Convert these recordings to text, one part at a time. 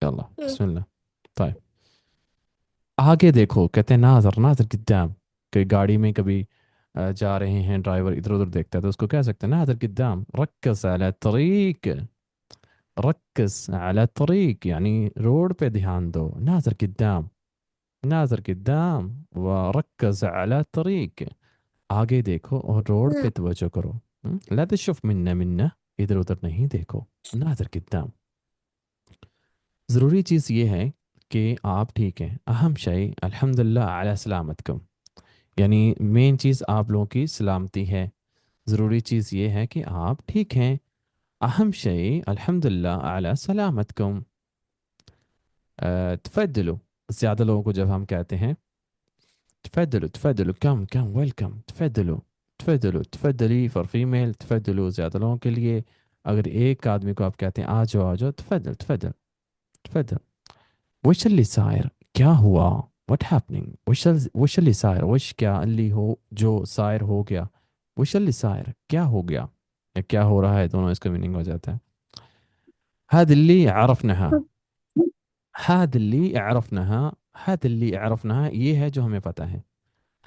يلا بسم الله. طيب आगे देखो, कहते हैं नाजर नाजर किद्दाम, कि गाड़ी में कभी जा रहे हैं, ड्राइवर इधर उधर देखता है तो उसको कह सकते हैं नाजर किद्दाम, रक्कस अला तरीक, रक्कस अला तरीक यानी रोड पे ध्यान दो, नाजर किद्दाम, नाजर किद्दाम व अला तरीक, आगे देखो और रोड पे तवज्जो करो। ला तशुफ मिन्ना मिन्ना, इधर उधर नहीं देखो, नाजर किद्दाम। ज़रूरी चीज़ ये है कि आप ठीक हैं, अहम शय अल्हम्दुलिल्लाह अला सलामतकुम, यानी मेन चीज़ आप लोगों की सलामती है। ज़रूरी चीज़ ये है कि आप ठीक हैं, अहम शय अल्हम्दुलिल्लाह अला सलामतकुम। तफद्दलु, ज़्यादा लोगों को जब हम कहते हैं تفضلوا تفضلوا कम कम वेलकम, تفضلوا تفضلوا تفضلي फॉर फीमेल, تفضلوا ज़्यादा लोगों के लिए। अगर एक आदमी को आप कहते हैं आ जाओ تفضل تفضل تفضل। وش اللي صاير, क्या हुआ, what happening, وش اللي صاير, وش क्या اللي हो जो صاير हो गया, وش اللي صاير क्या हो गया या क्या हो रहा है, दोनों इसका मीनिंग हो जाता है। هذا اللي عرفناها, هذا اللي عرفناها, هذا اللي عرفناها ये है जो हमें पता है,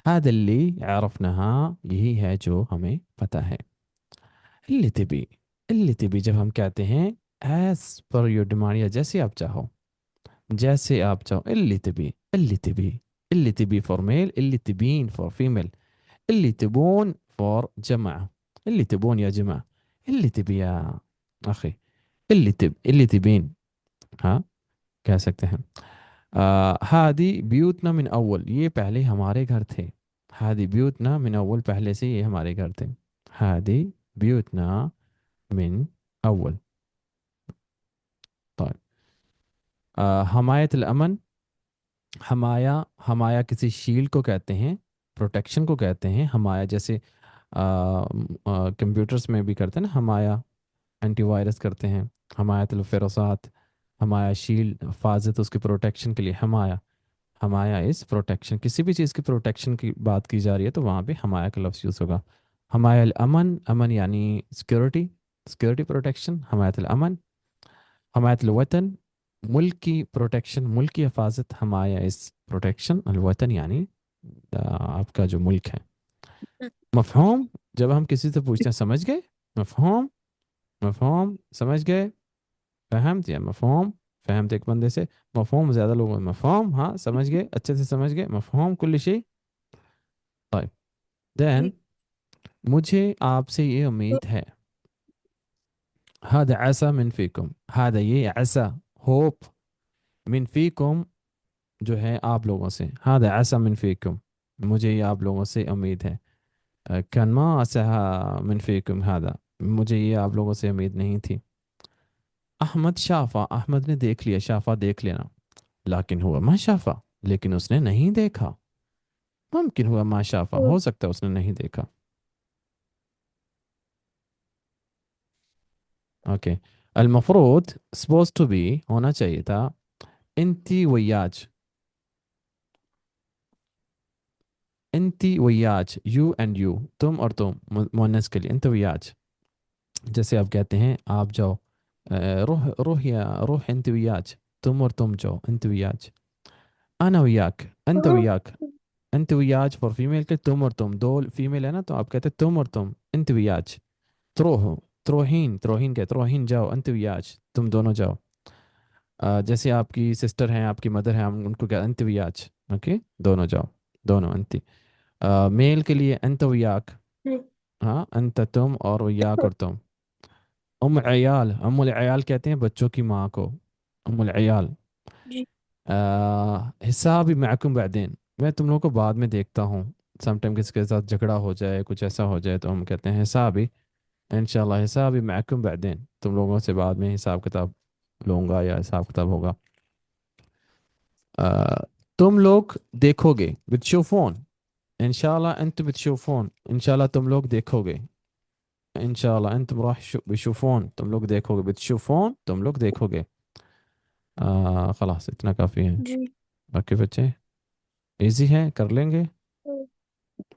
هذا اللي عرفناها यही है जो हमें पता है। اللي تبي, اللي تبي जब हम कहते हैं as per your demand या जैसे आप चाहो, जैसे आप चाहो, اللي تبي اللي تبي اللي تبي for male, اللي تبين for female, اللي تبون for جمع، اللي تبون يا جماعة، اللي تبي يا أخي، اللي تبين، ها कह सकते हैं। हादी ब्यूतना मिन अव्वल, ये पहले हमारे घर थे, हादी ब्यूतना मिन अव्वल पहले से ये हमारे घर थे, हादी ब्यूतना मिन अव्वल। طيب हमायत अमन, हमाया, हमाया किसी शील्ड को कहते हैं, प्रोटेक्शन को कहते हैं। हमाया जैसे कंप्यूटर्स में भी करते हैं ना, हमाया एंटीवायरस करते हैं, हमायत फ़िरसात, हमाया शील्ड हिफाजत उसकी प्रोटेक्शन के लिए, हमाया, हमाया इस प्रोटेक्शन, किसी भी चीज़ की प्रोटेक्शन की बात की जा रही है तो वहाँ पे हमाया का लफ्ज़ यूज़ होगा। हमाया अमन, अमन यानी सिक्योरिटी, सिक्योरिटी प्रोटेक्शन, हमायत अमन, हमायत वतन, मुल्क की प्रोटेक्शन, मुल्क की हिफाजत, हमाया इस प्रोटेक्शन, वतन यानी आपका जो मुल्क है। मफ़हूम, जब हम किसी से पूछते हैं समझ गए, मफ़हूम, मफ़हूम समझ गए, फ़हमत या मफ़हूम, फ़हमत एक बंदे से, मफ़हूम ज़्यादा लोग मफ़हूम, हाँ समझ गए, अच्छे से समझ गए, मफ़हूम कुल शे। طيب देन, मुझे आपसे ये उम्मीद है, هذا عسى من فيكم, هذا ये عسى होप, मिन फीकुम जो है आप लोगों से, هذا عسى من فيكم मुझे ये आप लोगों से उम्मीद है। كان ما عسى من فيكم هذا, मुझे ये आप लोगों से उम्मीद नहीं थी। अहमद शाफा, अहमद ने देख लिया, शाफा देख लेना, लाकिन हुआ मा शाफा, लेकिन उसने नहीं देखा, मुमकिन हुआ मा शाफा, हो सकता है उसने नहीं देखा। ओके, المفروض supposed to be होना चाहिए था انتي وياج, انتي وياج, you and you, तुम और तुम, मुन्नस के लिए انت وياج। जैसे आप कहते हैं आप जाओ, روح روح या روح انت وياج, तुम और तुम जाओ, انت وياج। انا وياك, انت وياك, انت وياج फॉर फीमेल के, तुम और तुम, दो फीमेल है ना तो आप कहते हैं तुम और तुम, انت وياج। تروحوا, تروحين, تروحين क्या, تروحين जाओ, انت وياج तुम दोनों जाओ। जैसे आपकी सिस्टर हैं, आपकी मदर हैं, हम उनको क्या, अंत वियाज, ओके दोनों जाओ, दोनों अंति। मेल के लिए अंत वियाक, हाँ अंत तुम और वियाक और तुम। अयाल, अमुल अयाल कहते हैं बच्चों की माँ को, अमुल अयाल। हिसाब ही महकुम बैदीन, मैं तुम लोगों को बाद में देखता हूँ, समटाइम किसी के साथ झगड़ा हो जाए, कुछ ऐसा हो जाए तो हम कहते हैं हिसाब ही, इंशाल्लाह हिसाब ही महकुम बैदीन, तुम लोगों से बाद में हिसाब किताब लूँगा या हिसाब किताब होगा। آه، तुम लोग देखोगे بتشوفون, इंशाल्लाह انتم بتشوفون, इंशाल्लाह तुम लोग देखोगे, इंशाल्लाह انتم راح بيشوفون, तुम लोग देखोगे, بتشوفون तुम लोग देखोगे। خلاص इतना काफ़ी है। जी। बाकी बच्चे इजी है, कर लेंगे।